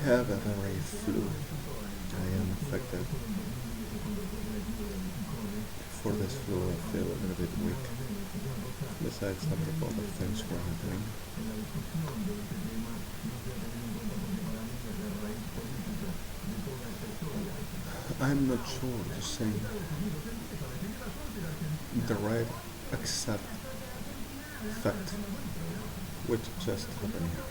have a very flu. I am infected. For this flu, I feel a little bit weak. Besides a lot of other things were happening. I'm not sure to say the right exact fact which just happened here.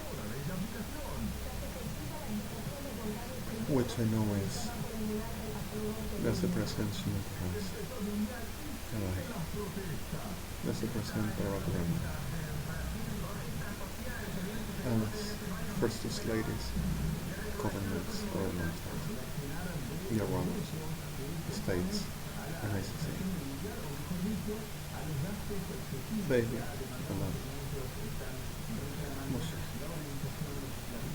Which I know is there's the presidential France. There's the President Barack Obama. And first ladies, governments, Iran, states, and ICC. Baby, alone. Moshe.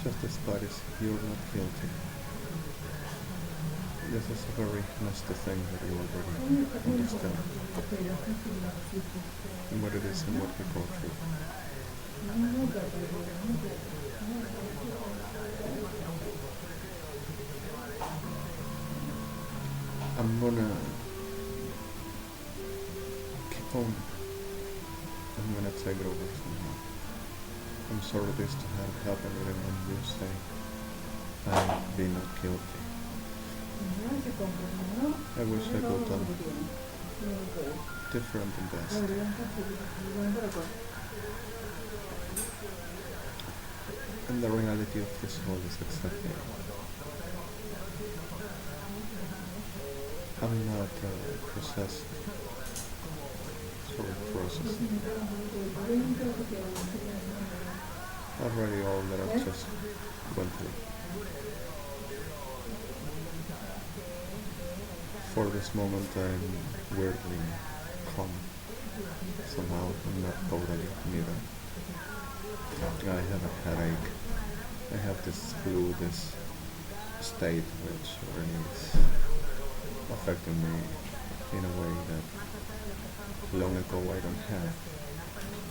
Justice parties, you're not guilty. This is a very nasty thing that you already understand. What it is and what we go through. I'm gonna keep on. I'm gonna take it over somehow. I'm sorry this to have happened even when you say I'm being not guilty. I wish I could have done different and best. And the reality of this whole is exactly I'm not processed already all that I've just went through. For this moment I'm weirdly calm. Somehow I'm not totally neither. I have a headache. I have this flu, this state which really is affecting me in a way that long ago I don't have.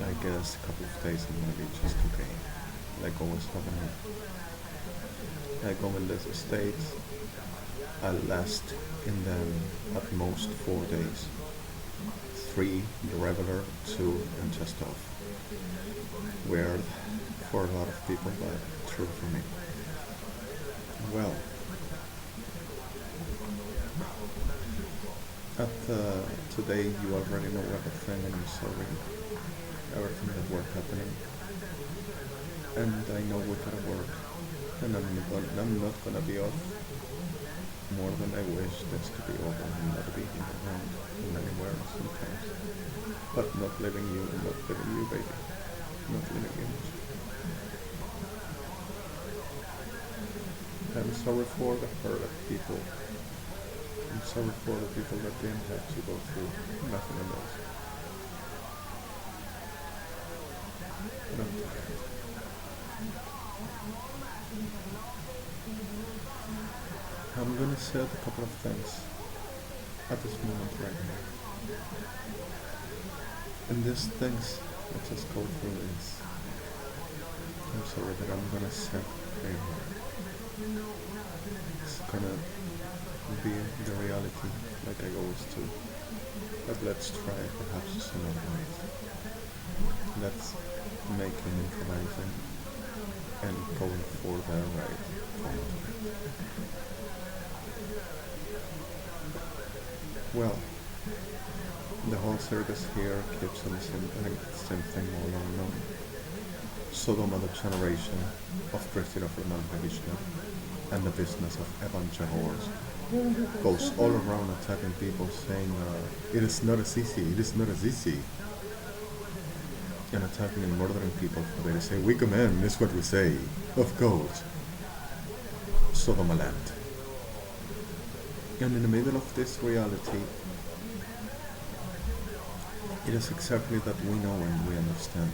I guess a couple of days I'm gonna be just okay. Like always happening. I go in this state. I'll last in them at most 4 days. 3 the regular, 2 and just off. Weird for a lot of people, but true for me. Well, today you already know everything, and I'm sorry everything that were happening. And I know we gotta work, and I'm not gonna be off more than I wish this to be over and not being around and anywhere sometimes. But not leaving you, baby. Not leaving you. I'm sorry for the hurt of people. I'm sorry for the people that didn't have to go through nothing else. But I'm tired. I'm gonna say a couple of things at this moment right now. And these things I just go through is, I'm sorry that I'm gonna say very hard. It's gonna be the reality like I always do. But let's try perhaps some other ways. Let's make an improvising and going for the right forward. Well, the whole circus here keeps on the same thing all along. Sodoma, the generation of Christina Fernandez and the business of evangelos goes all around attacking people, saying it is not as easy, it is not as easy, and attacking and murdering people for they say we command, is what we say, of course. Sodoma land. And in the middle of this reality, it is exactly that we know and we understand.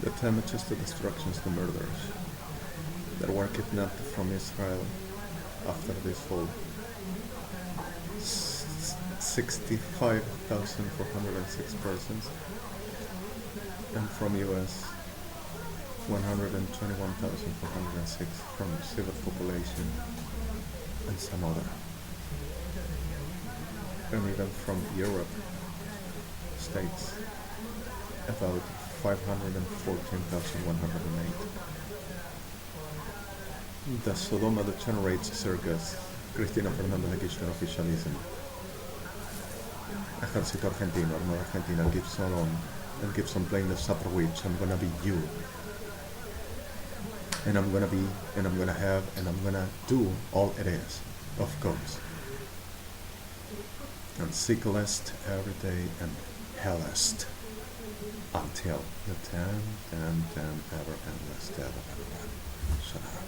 The damages, the destructions, the murders that were kidnapped from Israel after this whole 65,406 persons, and from US 121,406 from civil population and some other. And even from Europe states, about 514,108. The Sodoma degenerates circus, Cristina Fernández de Kirchner officialism. Ejército Argentino, Armada Argentina, Gibson playing the supper witch, I'm gonna be you. And I'm gonna be, and I'm gonna have, and I'm gonna do all it is, of course. And sickest every day and hellest until the damn ever endless death of everyone. Shut up.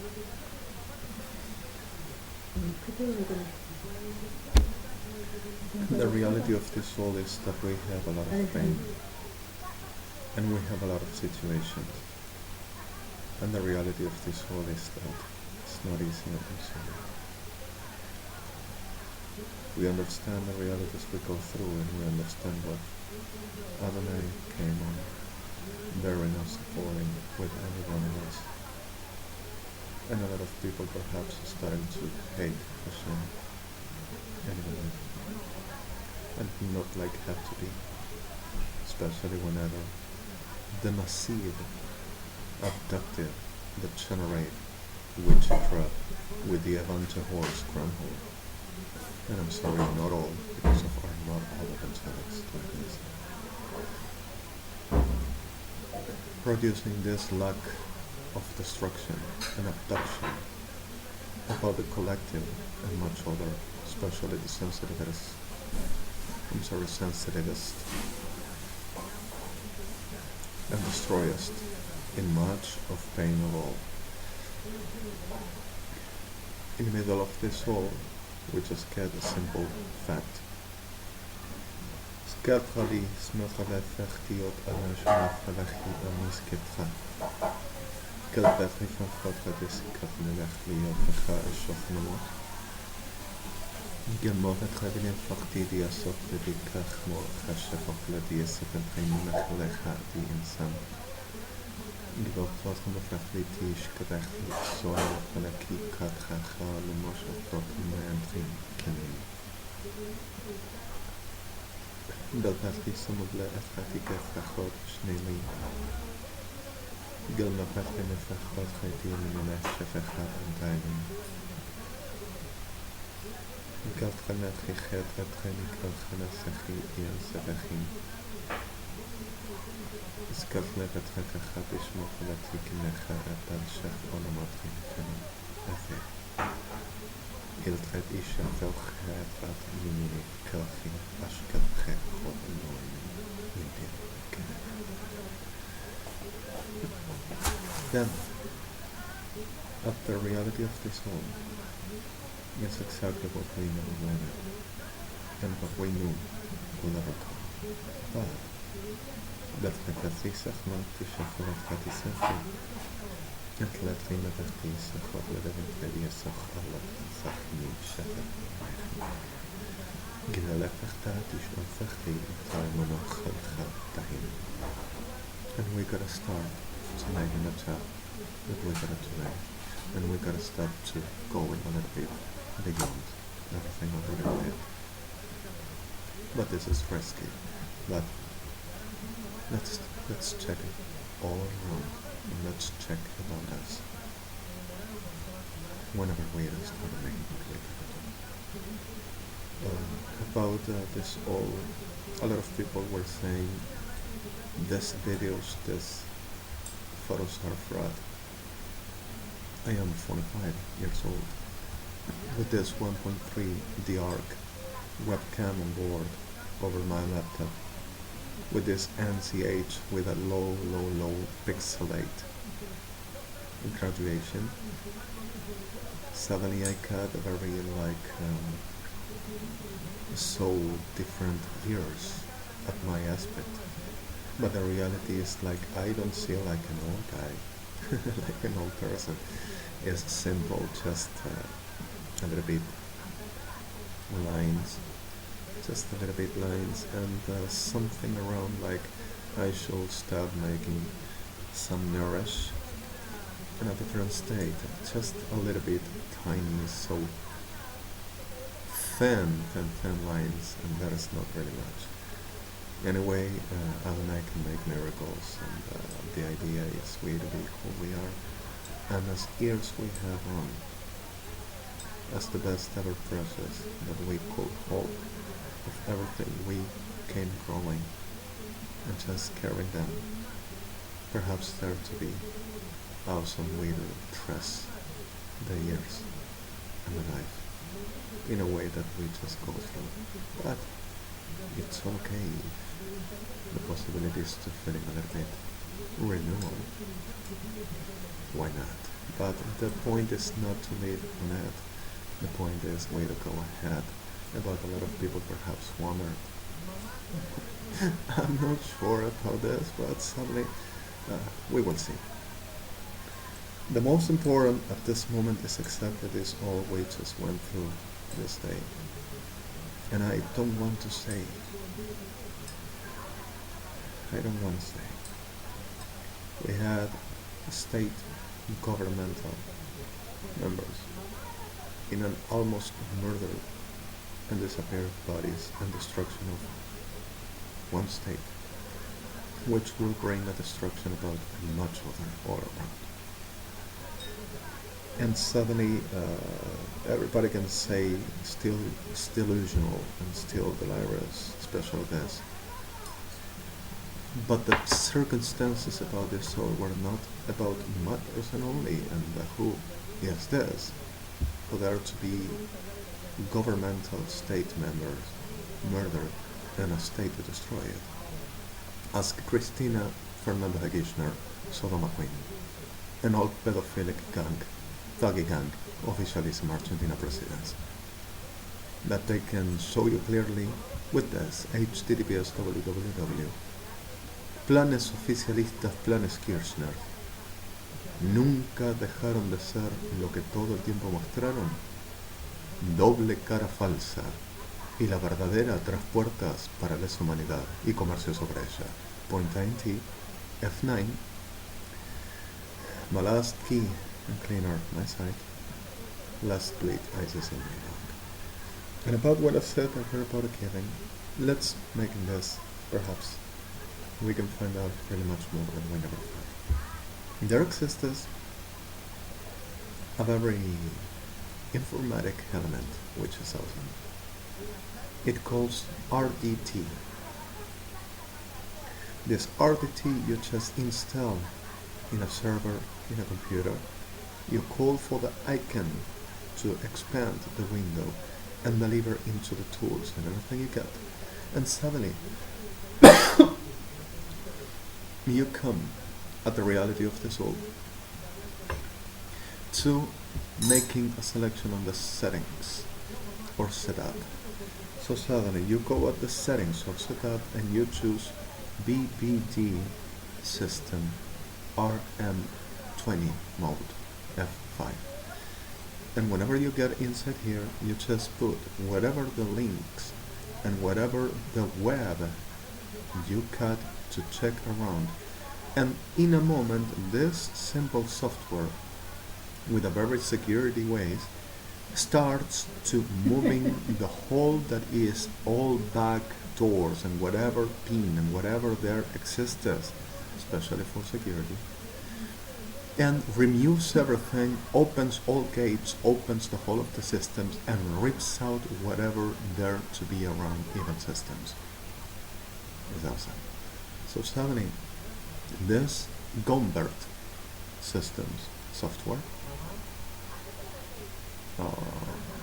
The reality of this all is that we have a lot of pain and we have a lot of situations. And the reality of this all is that it's not easy on us. We understand the realities we go through and we understand what Adonai came on, bearing us, supporting with every one of us. And a lot of people perhaps are starting to hate Hashem anyway. And not like have to be, especially whenever the massive, abductive, degenerate witchcraft with the evangelical stronghold. And I'm sorry, not all, because of our not all evangelics like this. Producing this lack of destruction and abduction about the collective and much other, especially the sensitivist, sensitivist and destroyest in much of pain of all. In the middle of this all, we just get a simple fact. Skadgali smotale fechti op arrangement verleggi dan miskitga. Kelbetri van Godwet is katmelegli op verga is sofnemo. Gemovet gabinet fachti die asok de dikach mo gashefok le die sepen prima gelegha die insan. Gevocht was van de fragility schkrechtli zoal veleki katga ga le mos op tot mijn drie kennen. Dat was die sommige effectieve vergroot versnelling. Gilma Patrin en vergroot gaat die in de meeste vergaat en tijden. Ik had net gegeerd dat geen ik kan gaan zeggen in zijn begin. Dus ik had net het gehad is mogelijk dat ik in de gaat en zeg allemaal tegen effect. Heel het is je veel gehaald wat jullie krijgen als ik het gek God en nooit in dit kennen. Then, at the reality of this whole is exactly what we never wanted and what we knew will never come. But dat reflectie zeg maar tussen vanaf gaat die zeggen. Het laat geen reflectie zeg wat we hebben bij zeg Allah zeg niet zeggen. Gilele vechtaat is een vechtie in time nog gaat daarheen. And we gotta start tonight in the chat that we gotta tonight. And we gotta start to going a little bit beyond everything already did. But this is risky. But let's check it all around and let's check about us whenever we start making it. About this all, a lot of people were saying these videos, these photos are fraud. I am 45 years old with this 1.3 D-Arc webcam on board over my laptop with this NCH with a low pixelate graduation. Suddenly I got a very so different years at my aspect. But the reality is I don't see like an old guy, like an old person. It's simple, just a little bit lines, and something around I should start making some nourish in a different state, just a little bit tiny, so thin lines, and that is not really much. Anyway, Adonai can make miracles, and the idea is we to be who we are, and as ears we have on, as the best ever process that we could hold of everything we came growing, and just carrying them. Perhaps there to be awesome way to trust the years and the life in a way that we just go through. But it's okay if the possibilities to feeling a little bit renewal. Why not? But the point is not to live on it. The point is way to go ahead. About a lot of people perhaps wonder. I'm not sure about this, but sadly we will see. The most important at this moment is exactly this all we just went through this day. And I don't want to say, we had state governmental members in an almost murder and disappeared bodies and destruction of one state, which will bring a destruction about much other all around. And suddenly everybody can say still delusional and still delirious, especially this. But the circumstances about this soul were not about one person only, and who is this? For there to be governmental state members murdered and a state to destroy it. Ask Christina Fernandez de Kirchner, Sodoma Queen, an old pedophilic gang, thuggy gang, officialism Argentina presidency. That they can show you clearly with this, https www. Planes oficialistas, planes Kirchner, nunca dejaron de ser lo que todo el tiempo mostraron, doble cara falsa y la verdadera tras puertas para la humanidad y comercio sobre ella. Point 90, F9, my last key and cleaner, my side, last tweet, I just say wrong. And about what I said, I heard about a killing. Let's make this, perhaps, we can find out really much more than we never found. There exists a very informatic element, which is awesome. It calls RDT. This RDT you just install in a server, in a computer. You call for the icon to expand the window and deliver into the tools and everything you get. And suddenly, you come at the reality of the soul to making a selection on the settings or setup. So suddenly you go at the settings or setup and you choose BBD system RM20 mode F5. And whenever you get inside here, you just put whatever the links and whatever the web you cut to check around, and in a moment this simple software with a very security ways starts to moving the whole that is all back doors and whatever pin and whatever there exists, especially for security, and removes everything, opens all gates, opens the whole of the systems, and rips out whatever there to be around even systems. It's awesome. So suddenly, this Gombert systems software,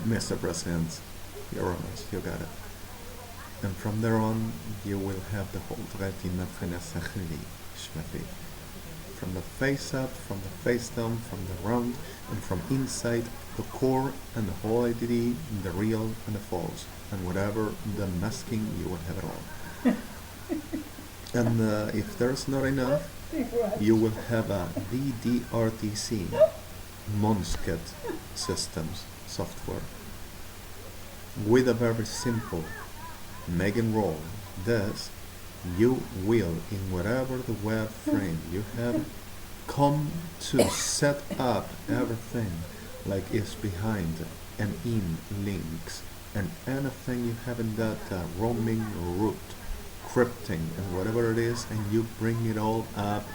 Mr. President, you're honest, you got it. And from there on, you will have the whole retina schmafi. From the face up, from the face down, from the round, and from inside, the core and the whole identity, the real and the false, and whatever the masking, you will have it all. And if there's not enough, you will have a VDRTC, Monsket systems software, with a very simple make and roll. Thus, you will, in whatever the web frame you have, come to set up everything like is behind and in links and anything you have in data, roaming, root, crypting, and whatever it is, and you bring it all up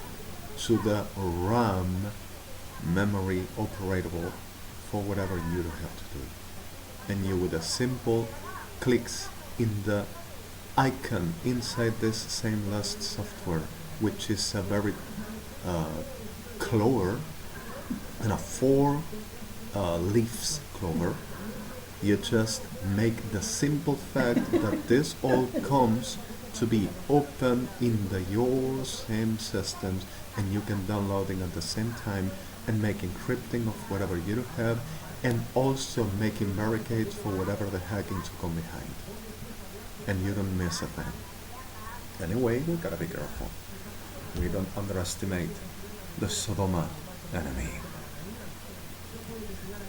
to the RAM memory operatable for whatever you have to do. And you with a simple clicks in the icon inside this same last software, which is a very clover and a 4 leaves clover. You just make the simple fact that this all comes to be open in your same systems, and you can download it at the same time and make encrypting of whatever you have, and also making barricades for whatever the hacking to come behind, and you don't miss a thing. Anyway, we gotta be careful. We don't underestimate the Sodoma enemy.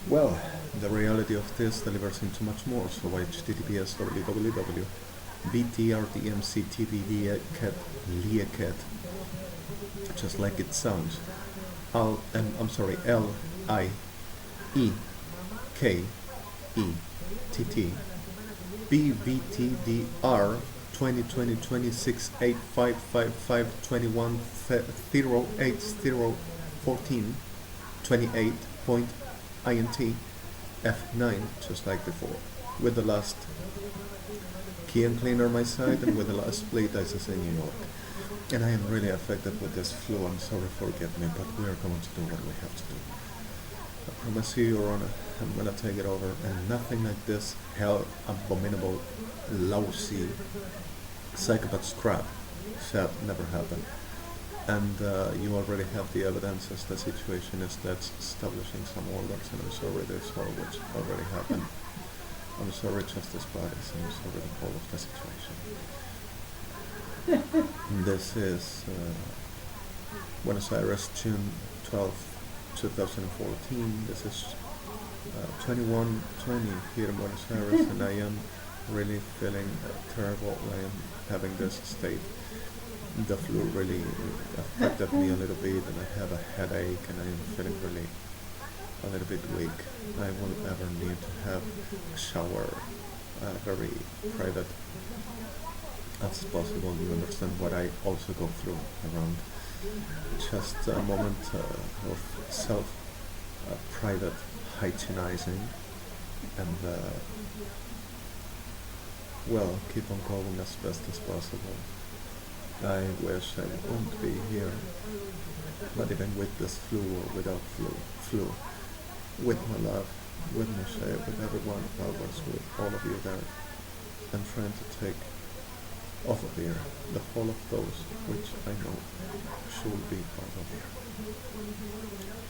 Well, the reality of this delivers into much more, so https www.btrdmctvlieket, just like it sounds. LIEKETT BVTDR 2020-26855521-08014-28.int F9, just like before, with the last key and cleaner my side, and with the last BLYTT I say New York. And I am really affected with this flu. I'm sorry, forgive me, but we are going to do what we have to do. I promise you, Your Honor, I'm gonna take it over, and nothing like this hell, abominable, lousy, psychopath crap shall never happen. And you already have the evidence, as the situation is that's establishing some orders, and I'm sorry this all which already happened. I'm sorry, Justice Bodies, I'm sorry the whole of the situation. This is Buenos Aires, June 12th, 2014. This is 21:20 here in Buenos Aires, and I am really feeling terrible. I am having this state. The flu really affected me a little bit, and I have a headache, and I am feeling really a little bit weak. I won't ever need to have a shower, very private as possible. You understand what I also go through around just a moment of private hygienizing, and well, keep on going as best as possible. I wish I wouldn't be here, but even with this flu or without flu, with my love, with Michelle, with everyone, always with all of you there, I'm trying to take off of here the whole of those which I know should be part of here.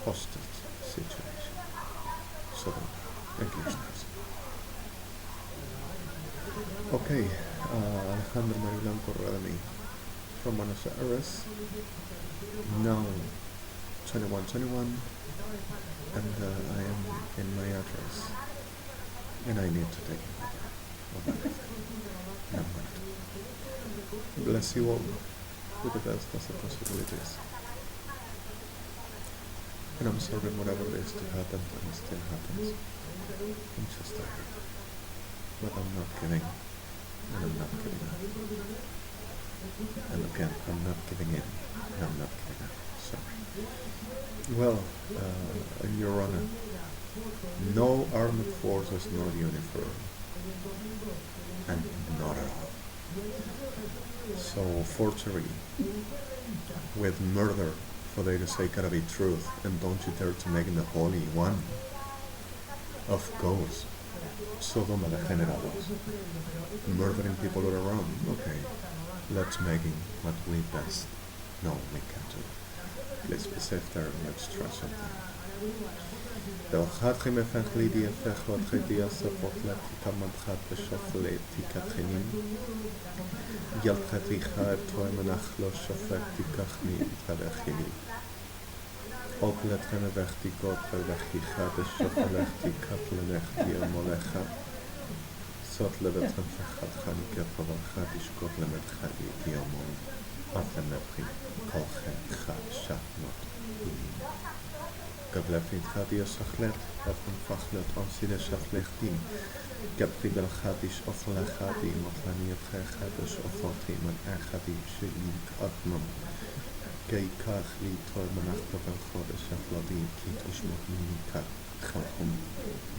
Hostage situation. So, thank you, listeners. Okay, Alejandro BLANCO REDEMI from Buenos Aires, now 21:21, and I am in my address, and I need to take it over. And I'm going to. Bless you all with the best of the possibilities. And I'm sorry whatever it is to happen, and it still happens. I'm just tired. But I'm not giving, and I'm not giving up. And again, I'm not giving in, and I'm not giving up. Sorry. Well, Your Honor, no armed force is not uniform. And not at all. So forgery with murder, for they to say gotta be truth, and don't you dare to make it the holy one. Of course, Sodoma degenerados, murdering people all around. Okay, let's make it what we best know we can do. Let's be safe there, let's try something. Belchad Chimefech Lidi Efech Vatchedia Sapotlet Kamadchat Beshofle Tikachenim Yalchaticha Toimanach Lo Shofet Tikachni Tavechini Oplet Chemevech Tikot Vechicha Beshofelech Tikatlelech Molecha Sot Levet Chemfechat Chaniket Pavalchat Ishkot Lemet Chadi Diomon Atemepri Kolchem Chad Shafnot قبل في هذه الشغلات أكون فخلت أنسي شغلتين قبل بالخادش أصلا خادي مثلا يبقى خادش أصلتي من أخذي شيء أضمن كي كاخلي طول من أخذ الخادش أخلدي كي تشمت مني كخلهم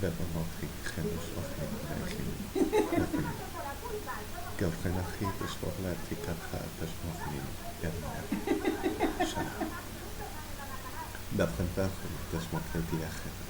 ببلاطي خادش أخلي لكن قبل نخيط شغلاتي كخادش مخني جميع شهر بدخل داخل تسمع كذي أخذ